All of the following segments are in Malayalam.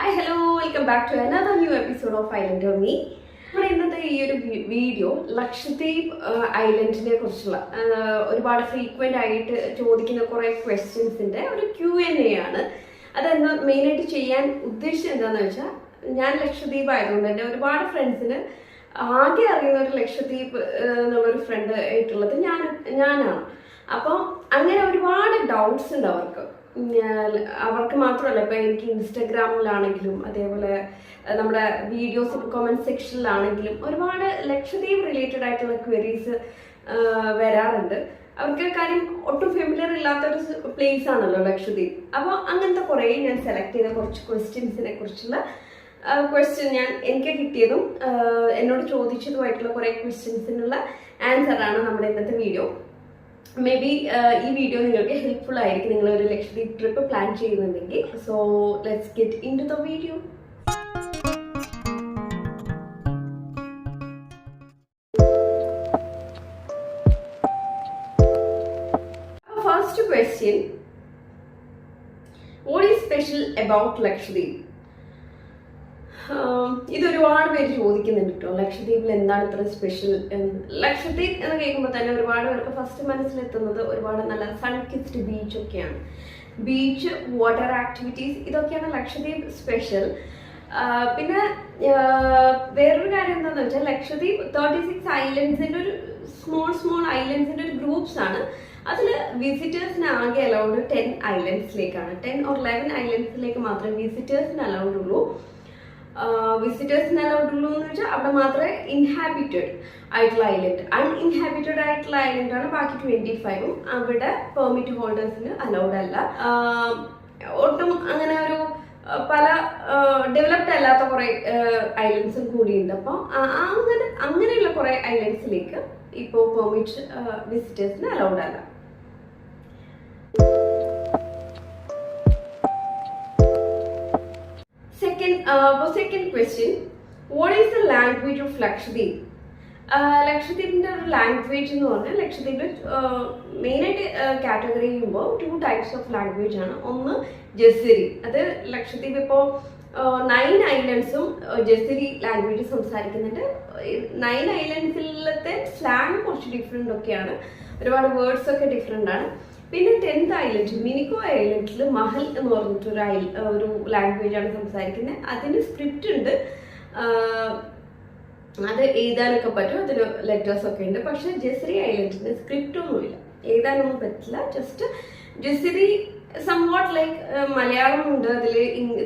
Hi, hello, welcome back to another new episode of Island of Me. നമ്മുടെ ഇന്നത്തെ ഈ ഒരു വീഡിയോ ലക്ഷദ്വീപ് ഐലൻഡിനെ കുറിച്ചുള്ള ഒരുപാട് ഫ്രീക്വന്റ് ആയിട്ട് ചോദിക്കുന്ന കുറെ ക്വസ്റ്റ്യൻസിന്റെ ഒരു Q&A ആണ്. അതെന്താ മെയിനായിട്ട് ചെയ്യാൻ ഉദ്ദേശിച്ചത് എന്താണെന്ന് വെച്ചാൽ, ഞാൻ ലക്ഷദ്വീപ് ആയതുകൊണ്ട് തന്നെ ഒരുപാട് ഫ്രണ്ട്സിന് ആകെ അറിയുന്ന ഒരു ലക്ഷദ്വീപ് എന്നുള്ളൊരു ഫ്രണ്ട് ആയിട്ടുള്ളത് ഞാനാണ്. അപ്പോൾ അങ്ങനെ ഒരുപാട് ഡൗട്ട്സ് ഉണ്ട് അവർക്ക് മാത്രമല്ല, ഇപ്പം എനിക്ക് ഇൻസ്റ്റഗ്രാമിലാണെങ്കിലും അതേപോലെ നമ്മുടെ വീഡിയോസ് കമന്റ് സെക്ഷനിലാണെങ്കിലും ഒരുപാട് ലക്ഷദ്വീപ് റിലേറ്റഡ് ആയിട്ടുള്ള ക്വയറീസ് വരാറുണ്ട്. അവർക്ക് കാര്യം ഒട്ടും ഫെമിലിയർ ഇല്ലാത്തൊരു പ്ലേസ് ആണല്ലോ ലക്ഷദ്വീപ്. അപ്പോൾ അങ്ങനത്തെ കുറേ ഞാൻ സെലക്ട് ചെയ്ത കുറച്ച് ക്വസ്റ്റ്യൻസിനെ കുറിച്ചുള്ള എനിക്ക് കിട്ടിയതും എന്നോട് ചോദിച്ചതുമായിട്ടുള്ള കുറേ ക്വസ്റ്റ്യൻസിനുള്ള ആൻസറാണ് നമ്മുടെ ഇന്നത്തെ വീഡിയോ. മേ ബി ഈ വീഡിയോ നിങ്ങൾക്ക് ഹെൽപ്ഫുൾ ആയിരിക്കും നിങ്ങൾ ഒരു ലക്ഷദ്വീപ് ട്രിപ്പ് പ്ലാൻ ചെയ്യുന്നുണ്ടെങ്കിൽ. So let's get in to the video. First question, what is special about Lakshadweep? ഇതൊരുപാട് പേര് ചോദിക്കുന്നുണ്ട് കേട്ടോ, ലക്ഷദ്വീപിൽ എന്താണ് ഇത്ര സ്പെഷ്യൽ എന്ന്. ലക്ഷദ്വീപ് എന്ന് കേൾക്കുമ്പോൾ തന്നെ ഒരുപാട് പേർക്ക് ഫസ്റ്റ് മനസ്സിലെത്തുന്നത് ഒരുപാട് നല്ല സൺകിസ്ഡ് ബീച്ച് ഒക്കെയാണ്. ബീച്ച്, വാട്ടർ ആക്ടിവിറ്റീസ്, ഇതൊക്കെയാണ് ലക്ഷദ്വീപ് സ്പെഷ്യൽ. പിന്നെ വേറൊരു കാര്യം എന്താണെന്ന് വെച്ചാൽ, ലക്ഷദ്വീപ് 36 ഐലൻഡ്സിന്റെ ഒരു സ്മോൾ ഐലൻഡ്സിന്റെ ഒരു ഗ്രൂപ്പ്സ് ആണ്. അതിൽ വിസിറ്റേഴ്സിന് ആകെ അലൗഡ് 10 ഐലൻഡ്സിലേക്കാണ്. 10 or 11 ഐലൻഡ്സിലേക്ക് മാത്രമേ വിസിറ്റേഴ്സിന് അലൗഡ് ഉള്ളൂ. എന്ന് വെച്ചാൽ അവിടെ മാത്രമേ ഇൻഹാബിറ്റഡ് ആയിട്ടുള്ള ഐലൻഡ്, അൺഇൻഹാബിറ്റഡ് ആയിട്ടുള്ള ഐലൻഡ് ആണ് ബാക്കി 25ഉം. അവിടെ പെർമിറ്റ് ഹോൾഡേഴ്സിന് അലൗഡ് അല്ല. ഒട്ടും അങ്ങനെ ഒരു പല ഡെവലപ്ഡ് അല്ലാത്ത കുറെ ഐലൻഡ്സും കൂടിയുണ്ട്. അപ്പോൾ അങ്ങനെയുള്ള കുറെ ഐലൻഡ്സിലേക്ക് ഇപ്പോൾ പെർമിറ്റ് വിസിറ്റേഴ്സിന് അലൗഡ് അല്ല. Second question, what is the language of Lakshadweep? ലക്ഷദ്വീപിന്റെ ഒരു ലാംഗ്വേജ് എന്ന് പറഞ്ഞാൽ, ലക്ഷദ്വീപിൽ മെയിനായിട്ട് കാറ്റഗറി ചെയ്യുമ്പോൾ 2 types ഓഫ് ലാംഗ്വേജ് ആണ്. ഒന്ന് ജസിരി, അത് ലക്ഷദ്വീപ് ഇപ്പോൾ 9 ഐലൻഡ്സും ജസിരി ലാംഗ്വേജ് സംസാരിക്കുന്നുണ്ട്. 9 ഐലൻഡ്സിലത്തെ സ്ലാങ് കുറച്ച് ഡിഫറെൻ്റ് ഒക്കെയാണ്, ഒരുപാട് വേർഡ്സ് ഒക്കെ ഡിഫറെൻ്റ് ആണ്. പിന്നെ 10th ഐലൻഡ് മിനിക്കോ ഐലൻഡിൽ മഹൽ എന്ന് പറഞ്ഞിട്ടൊരു ഒരു ലാംഗ്വേജ് ആണ് സംസാരിക്കുന്നത്. അതിന് സ്ക്രിപ്റ്റ് ഉണ്ട്, അത് എഴുതാനൊക്കെ പറ്റും, അതിന് ലെറ്റേഴ്സ് ഒക്കെ ഉണ്ട്. പക്ഷെ ജസിരി ഐലൻഡിന് സ്ക്രിപ്റ്റ് ഒന്നുമില്ല, എഴുതാനൊന്നും പറ്റില്ല. ജസ്റ്റ് ജസിരി സംവാട്ട് ലൈക്ക് മലയാളം ഉണ്ട്, അതിൽ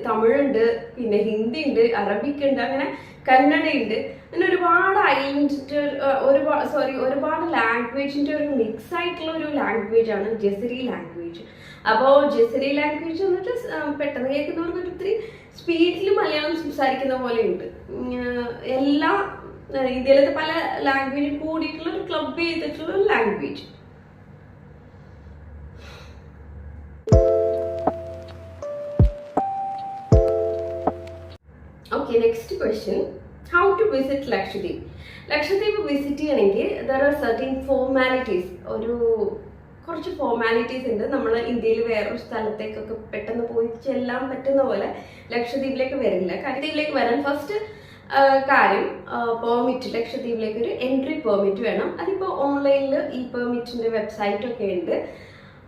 തമിഴുണ്ട്, പിന്നെ ഹിന്ദി ഉണ്ട്, അറബിക് ഉണ്ട്, അങ്ങനെ കന്നഡയുണ്ട്. അങ്ങനെ ഒരുപാട് ഐലൻഡിന്റെ ഒരുപാട് ലാംഗ്വേജിന്റെ ഒരു മിക്സ് ആയിട്ടുള്ള ഒരു ലാംഗ്വേജ് ആണ് ജസിരി ലാംഗ്വേജ്. അപ്പോൾ ജസിരി ലാംഗ്വേജ് എന്നിട്ട് പെട്ടെന്ന് കേൾക്കുന്നവർക്ക് ഒത്തിരി സ്പീഡിൽ മലയാളം സംസാരിക്കുന്ന പോലെ ഉണ്ട്. എല്ലാ ഇന്ത്യയിലത്തെ പല ലാംഗ്വേജും കൂടിയിട്ടുള്ള ഒരു ക്ലബ് ചെയ്തിട്ടുള്ള ഒരു language. Okay, next question, how to visit Lakshadweep? Lakshadweep visit ചെയ്യണമെങ്കിൽ there are certain formalities, കുറച്ച് ഫോർമാലിറ്റീസ് ഉണ്ട്. നമ്മൾ ഇന്ത്യയിൽ വേറൊരു സ്ഥലത്തേക്കൊക്കെ പെട്ടെന്ന് പോയി ചെല്ലാൻ പറ്റുന്ന പോലെ ലക്ഷദ്വീപിലേക്ക് വരില്ല. ലക്ഷദ്വീപിലേക്ക് വരാൻ ഫസ്റ്റ് കാര്യം പെർമിറ്റ്, ലക്ഷദ്വീപിലേക്ക് ഒരു എൻട്രി പെർമിറ്റ് വേണം. അതിപ്പോൾ ഓൺലൈനിൽ ഈ പെർമിറ്റിന്റെ വെബ്സൈറ്റ് ഒക്കെ ഉണ്ട്.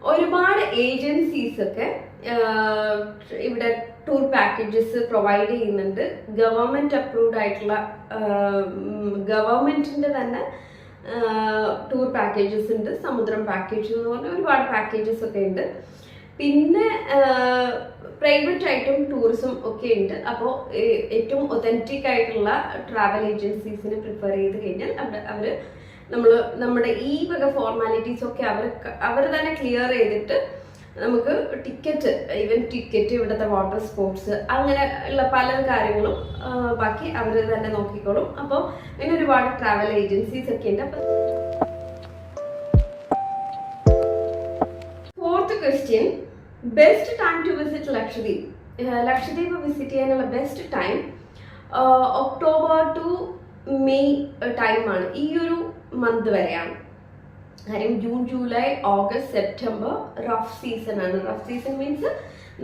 ഒരുപാട് ഏജൻസീസ് ഒക്കെ ഇവിടെ ടൂർ പാക്കേജസ് പ്രൊവൈഡ് ചെയ്യുന്നുണ്ട്. ഗവൺമെന്റ് അപ്രൂവ്ഡ് ആയിട്ടുള്ള ഗവൺമെന്റിന്റെ തന്നെ ടൂർ പാക്കേജസ് ഉണ്ട്. സമുദ്രം പാക്കേജ് എന്ന് പറഞ്ഞാൽ ഒരുപാട് പാക്കേജസ് ഒക്കെ ഉണ്ട്. പിന്നെ പ്രൈവറ്റ് ആയിട്ടും ടൂറിസം ഒക്കെ ഉണ്ട്. അപ്പോൾ ഏറ്റവും ഒതന്റിക് ആയിട്ടുള്ള ട്രാവൽ ഏജൻസീസിനെ പ്രിഫർ ചെയ്ത് കഴിഞ്ഞാൽ നമ്മുടെ ഈ വക ഫോർമാലിറ്റീസ് ഒക്കെ അവർ തന്നെ ക്ലിയർ ചെയ്തിട്ട് നമുക്ക് ടിക്കറ്റ്, ഇവിടുത്തെ വാട്ടർ സ്പോർട്സ്, അങ്ങനെ ഉള്ള പല കാര്യങ്ങളും ബാക്കി അവർ തന്നെ നോക്കിക്കോളും. അപ്പോൾ അങ്ങനെ ഒരുപാട് ട്രാവൽ ഏജൻസീസ് ഒക്കെ ഉണ്ട്. അപ്പൊ fourth question, best time to visit Lakshadweep? Lakshadweep visit ചെയ്യാനുള്ള best time October to May ടൈമാണ്. ഈ ഒരു മന്ത് വരെയാണ്. കാര്യം June, July, August, September rough season ആണ്. റഫ് സീസൺ മീൻസ്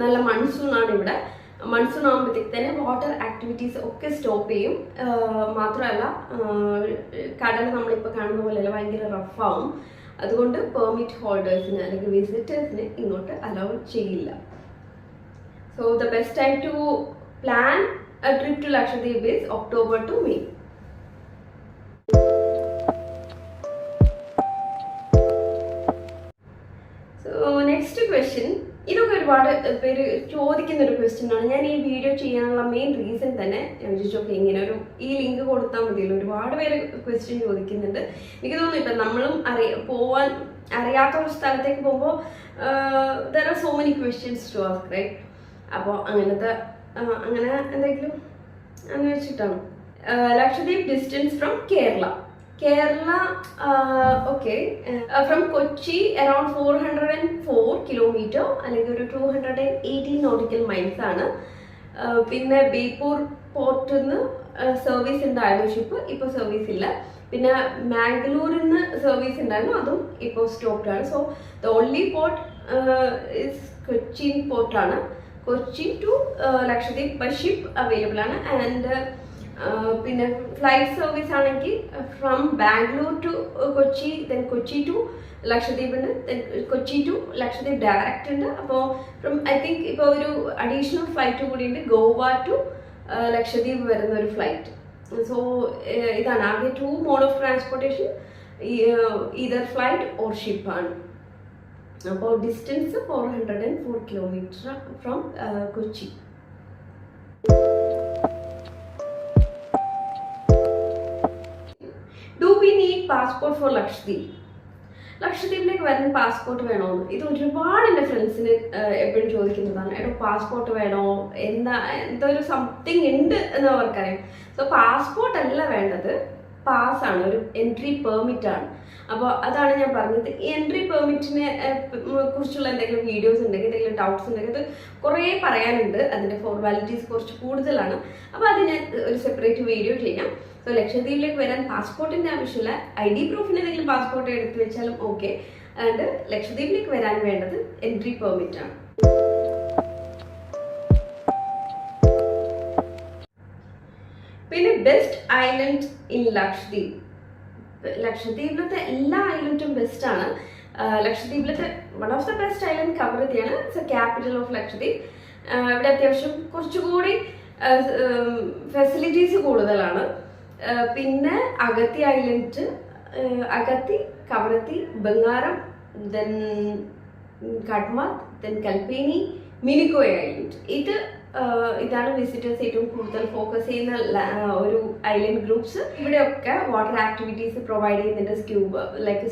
നല്ല മൺസൂൺ ആണ് ഇവിടെ. മൺസൂൺ ആകുമ്പോഴത്തേക്ക് തന്നെ വാട്ടർ ആക്ടിവിറ്റീസ് ഒക്കെ സ്റ്റോപ്പ് ചെയ്യും. മാത്രമല്ല കടൽ നമ്മളിപ്പോൾ കാണുന്ന പോലെയല്ല, ഭയങ്കര റഫാവും. അതുകൊണ്ട് പെർമിറ്റ് ഹോൾഡേഴ്സിന് അല്ലെങ്കിൽ വിസിറ്റേഴ്സിന് ഇങ്ങോട്ട് അലൗ ചെയ്യില്ല. So the best time to plan a trip to Lakshadweep is October to May. Next question, ഇതൊക്കെ ഒരുപാട് പേര് ചോദിക്കുന്ന ഒരു ക്വസ്റ്റ്യൻ ആണ്. ഞാൻ ഈ വീഡിയോ ചെയ്യാനുള്ള മെയിൻ റീസൺ തന്നെ ഞാൻ ചോദിച്ചോക്കെ ഇങ്ങനെ ഈ ലിങ്ക് കൊടുത്താൽ മതിയല്ലോ. ഒരുപാട് പേര് ക്വസ്റ്റ്യൻ ചോദിക്കുന്നുണ്ട്. എനിക്ക് തോന്നുന്നു ഇപ്പം നമ്മളും പോവാൻ അറിയാത്ത ഒരു സ്ഥലത്തേക്ക് പോകുമ്പോൾ there are so many questions to ask, right? അപ്പോൾ അങ്ങനെ എന്തെങ്കിലും എന്ന് വെച്ചിട്ടാണ്. Lakshadweep distance from Kerala. Kerala, okay, from Kochi around 404 kilometer അല്ലെങ്കിൽ ഒരു 218 nautical miles ആണ്. പിന്നെ ബേപ്പൂർ പോർട്ടിൽ നിന്ന് സർവീസ് ഉണ്ടായിരുന്നു ഷിപ്പ്, ഇപ്പോൾ സർവീസ് ഇല്ല. പിന്നെ മാംഗ്ലൂരിൽ നിന്ന് സർവീസ് ഉണ്ടായിരുന്നു, അതും ഇപ്പോൾ സ്റ്റോപ്ഡ് ആണ്. So the only port is Cochin പോർട്ടാണ്. Kochi to Lakshadweep by ship available ആണ്. ആൻഡ് പിന്നെ ഫ്ലൈറ്റ് സർവീസ് ആണെങ്കിൽ from Bangalore to Kochi, then Kochi to Lakshadweep ഉണ്ട്, then Kochi to Lakshadweep direct ഉണ്ട്. അപ്പോൾ ഫ്രം ഐ തിങ്ക് ഇപ്പോൾ ഒരു അഡീഷണൽ ഫ്ലൈറ്റ് കൂടി ഉണ്ട്, ഗോവ ടു ലക്ഷദ്വീപ് വരുന്ന ഒരു ഫ്ലൈറ്റ്. സോ ഇതാണ് ആകെ 2 mode of transportation, either flight or ഷിപ്പാണ്. അപ്പോൾ distance 404 kilometre from Kochi. Passport for Lakshadweep. ലക്ഷദ്വീപിലേക്ക് വരുന്ന പാസ്പോർട്ട് വേണോന്ന് ഇത് ഒരുപാട് എൻ്റെ ഫ്രണ്ട്സിന് എപ്പോഴും ചോദിക്കുന്നതാണ്. എടോ പാസ്പോർട്ട് വേണോ, എന്തോ ഒരു സംതിങ് ഉണ്ട് എന്ന് അവർക്കറിയാം. സോ പാസ്പോർട്ട് അല്ല വേണ്ടത്, പാസ്സാണ്, ഒരു എൻട്രി പെർമിറ്റ് ആണ്. അപ്പോൾ അതാണ് ഞാൻ പറഞ്ഞത്. ഈ എൻട്രി പെർമിറ്റിനെ കുറിച്ചുള്ള എന്തെങ്കിലും വീഡിയോസ് ഉണ്ടെങ്കിൽ, എന്തെങ്കിലും ഡൗട്ട്സ് ഉണ്ടെങ്കിൽ, അത് കുറേ പറയാനുണ്ട്. അതിൻ്റെ ഫോർമാലിറ്റീസ് കുറച്ച് കൂടുതലാണ്. അപ്പോൾ അത് ഞാൻ ഒരു സെപ്പറേറ്റ് വീഡിയോ ചെയ്യാം. സോ ലക്ഷദ്വീപിലേക്ക് വരാൻ പാസ്പോർട്ടിൻ്റെ ആവശ്യമില്ല, ID പ്രൂഫിന് എന്തെങ്കിലും പാസ്പോർട്ട് എടുത്ത് വെച്ചാലും ഓക്കെ. അതുകൊണ്ട് ലക്ഷദ്വീപിലേക്ക് വരാൻ വേണ്ടത് എൻട്രി പെർമിറ്റ് ആണ്. പിന്നെ ബെസ്റ്റ് ഐലൻഡ് ഇൻ ലക്ഷദ്വീപ്. ലക്ഷദ്വീപിലത്തെ എല്ലാ ഐലൻഡും ബെസ്റ്റ് ആണ്. ലക്ഷദ്വീപിലത്തെ one of the best island കവരത്തിയാണ്. It's a capital of Lakshadweep. ഇവിടെ അത്യാവശ്യം കുറച്ചുകൂടി ഫെസിലിറ്റീസ് കൂടുതലാണ്. പിന്നെ Agatti island, Agatti, Kavaratti, Bangaram, then Kadmat, then Kalpeni, Minicoy island. ഇതാണ് വിസിറ്റേഴ്സ് ഏറ്റവും കൂടുതൽ ഫോക്കസ് ചെയ്യുന്ന ഒരു ഐലൻഡ് ഗ്രൂപ്പ്സ്. ഇവിടെയൊക്കെ വാട്ടർ ആക്ടിവിറ്റീസ് പ്രൊവൈഡ് ചെയ്യുന്നുണ്ട്.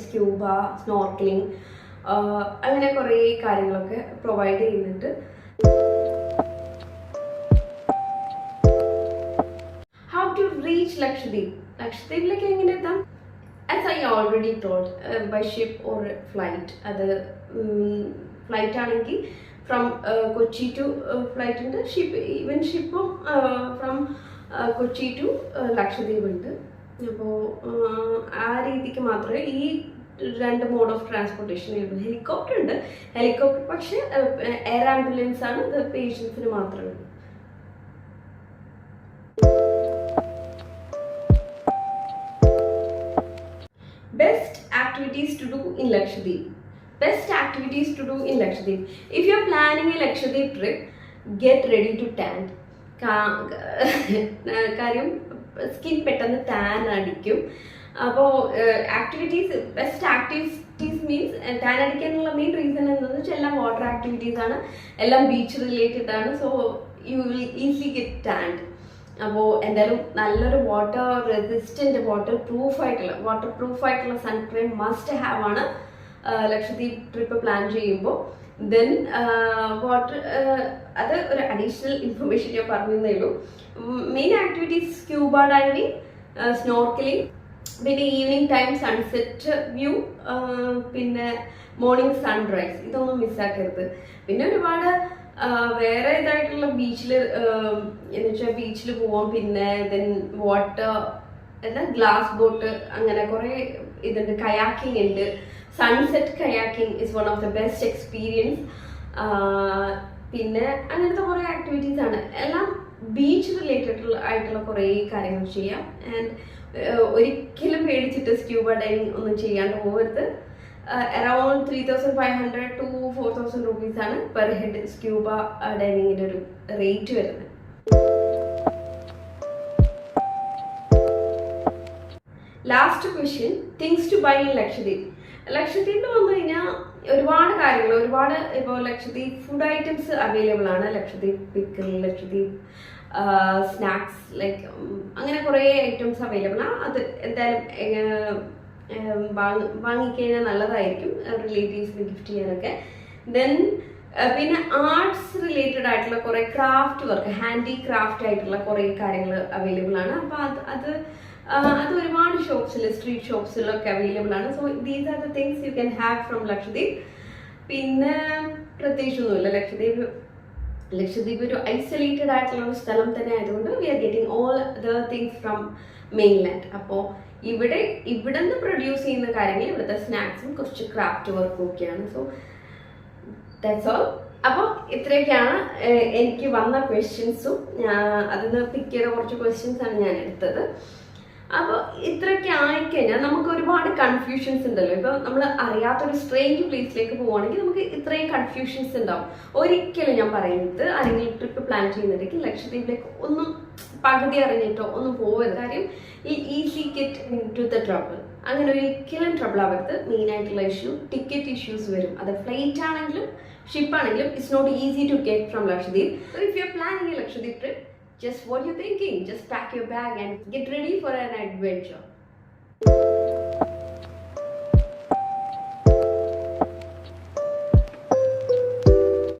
സ്ക്യൂബ, സ്നോർക്കലിംഗ്, അങ്ങനെ കുറേ കാര്യങ്ങളൊക്കെ പ്രൊവൈഡ് ചെയ്യുന്നുണ്ട്. How to reach Lakshadweep. ലക്ഷദ്വീപിലേക്ക് എങ്ങനെ എത്താം? As I already told, by ship or flight. അത് ഫ്ലൈറ്റ് ആണെങ്കിൽ ഫ്രം കൊച്ചി ടു ഫ്ലൈറ്റ് ഉണ്ട്, ഈവൻ ഷിപ്പും ഫ്രം കൊച്ചി ടു ലക്ഷദ്വീപ് ഉണ്ട്. അപ്പോൾ ആ രീതിക്ക് മാത്രമേ ഈ 2 മോഡ് ഓഫ് ട്രാൻസ്പോർട്ടേഷൻ ഉള്ളൂ. ഹെലികോപ്റ്റർ ഉണ്ട്, ഹെലികോപ്റ്റർ പക്ഷേ എയർ ആംബുലൻസ് ആണ്, ഇത് പേഷ്യൻസിന് മാത്രമേ ഉള്ളൂ. Best activities to do in Lakshadweep. Best activities to do in Lakshadweep. If you are planning a Lakshadweep trip, get ready to tan. കാര്യം സ്കിൻ പെട്ടെന്ന് ടാൻ അടിക്കും. അപ്പോൾ ബെസ്റ്റ് ആക്ടിവിറ്റീസ് മീൻസ് ടാൻ അടിക്കാനുള്ള മെയിൻ റീസൺ എന്താണെന്ന് വെച്ചാൽ എല്ലാം വാട്ടർ ആക്ടിവിറ്റീസ് ആണ്, എല്ലാം ബീച്ച് റിലേറ്റഡ് ആണ്. So you will easily get tanned. അപ്പോൾ എന്തായാലും നല്ലൊരു വാട്ടർ റെസിസ്റ്റൻറ്റ്, വാട്ടർ പ്രൂഫ് ആയിട്ടുള്ള സൺക്രീം മസ്റ്റ് ഹാവ് ആണ് ലക്ഷദ്വീപ് ട്രിപ്പ് പ്ലാൻ ചെയ്യുമ്പോൾ. ദെൻ അത് ഒരു അഡീഷണൽ ഇൻഫർമേഷൻ ഞാൻ പറഞ്ഞതേ ഉള്ളൂ. Main activities scuba diving, snorkelling, പിന്നെ ഈവനിങ് ടൈം സൺസെറ്റ് വ്യൂ, പിന്നെ മോർണിംഗ് സൺറൈസ്. ഇതൊന്നും മിസ്സാക്കരുത്. പിന്നെ ഒരുപാട് വേറെ ഇതായിട്ടുള്ള ബീച്ചിൽ എന്ന് വെച്ചാൽ ബീച്ചിൽ പോവാം. പിന്നെ ദെൻ വാട്ടർ ഗ്ലാസ് ബോട്ട്, അങ്ങനെ കുറേ ഇതുണ്ട്. കയാക്കിംഗ് ഉണ്ട്. Sunset kayaking is one of the best experience. പിന്നെ അങ്ങനത്തെ കുറേ ആക്ടിവിറ്റീസ് ആണ്. എല്ലാം ബീച്ച് റിലേറ്റഡ് ആയിട്ടുള്ള കുറേ കാര്യങ്ങൾ ചെയ്യാം. ആൻഡ് ഒരിക്കലും പേടിച്ചിട്ട് സ്ക്യൂബ ഡൈവിങ് ഒന്നും ചെയ്യാണ്ട് പോകരുത്. അറൌണ്ട് 3,500 to 4,000 rupees ആണ് പെർ ഹെഡ് സ്ക്യൂബ ഡൈവിങ്ങിൻ്റെ ഒരു റേറ്റ് വരുന്നത്. Last question, things to buy in Lakshadweep. ലക്ഷദ്വീപിൽ വന്നു കഴിഞ്ഞാൽ ഒരുപാട് കാര്യങ്ങൾ, ഒരുപാട് ഇപ്പോൾ ലക്ഷദ്വീപ് ഫുഡ് ഐറ്റംസ് അവൈലബിൾ ആണ്. Lakshadweep pickle, Lakshadweep snacks, like അങ്ങനെ കുറേ ഐറ്റംസ് അവൈലബിൾ ആണ്. അത് എന്തായാലും വാങ്ങിക്കഴിഞ്ഞാൽ നല്ലതായിരിക്കും റിലേറ്റീവ്സിന് ഗിഫ്റ്റ് ചെയ്യാനൊക്കെ. ദെൻ പിന്നെ ആർട്സ് റിലേറ്റഡ് ആയിട്ടുള്ള കുറേ ക്രാഫ്റ്റ് വർക്ക്, ഹാൻഡി ക്രാഫ്റ്റ് ആയിട്ടുള്ള കുറേ കാര്യങ്ങൾ അവൈലബിൾ ആണ്. അപ്പോൾ അത് ഒരുപാട് ഷോപ്സിൽ, സ്ട്രീറ്റ് ഷോപ്സിലൊക്കെ അവൈലബിൾ ആണ്. So these are the things you can have from Lakshadweep. പിന്നെ പ്രത്യേകിച്ചൊന്നുമില്ല. ലക്ഷദ്വീപ് ഒരു ഐസൊലേറ്റഡ് ആയിട്ടുള്ള ഒരു സ്ഥലം തന്നെ ആയതുകൊണ്ട് we are getting all the things from mainland. അപ്പോൾ ഇവിടെ നിന്ന് പ്രൊഡ്യൂസ് ചെയ്യുന്ന കാര്യങ്ങൾ, ഇവിടുത്തെ സ്നാക്സും കുറച്ച് ക്രാഫ്റ്റ് വർക്കും ഒക്കെയാണ്. So that's all. അപ്പോൾ ഇത്രയൊക്കെയാണ് എനിക്ക് വന്ന ക്വസ്റ്റ്യൻസും. അതിൽ നിന്ന് പിക്ക് ചെയ്ത കുറച്ച് ക്വസ്റ്റ്യൻസ് ആണ് ഞാൻ എടുത്തത്. അപ്പോൾ ഇത്രയൊക്കെ ആയിക്കഴിഞ്ഞാൽ നമുക്ക് ഒരുപാട് കൺഫ്യൂഷൻസ് ഉണ്ടല്ലോ. ഇപ്പോൾ നമ്മൾ അറിയാത്തൊരു സ്ട്രേഞ്ച് പ്ലേസിലേക്ക് പോവുകയാണെങ്കിൽ നമുക്ക് ഇത്രയും കൺഫ്യൂഷൻസ് ഉണ്ടാവും. ഒരിക്കലും ഞാൻ പറയുന്നത്, ആരെങ്കിലും ട്രിപ്പ് പ്ലാൻ ചെയ്യുന്നുണ്ടെങ്കിൽ ലക്ഷദ്വീപിലേക്ക് ഒന്നും പകുതി അറിഞ്ഞിട്ടോ ഒന്നും പോകരുത്. കാര്യം ഈ easy get in to the trouble, അങ്ങനെ ഒരിക്കലും ട്രബിൾ ആവരുത്. മെയിനായിട്ടുള്ള ഇഷ്യൂ ടിക്കറ്റ് ഇഷ്യൂസ് വരും. അത് ഫ്ലൈറ്റ് ആണെങ്കിലും ഷിപ്പ് ആണെങ്കിലും it's not easy to get from Lakshadweep. So if you are planning a Lakshadweep trip, just what you're thinking, just pack your bag and get ready for an adventure.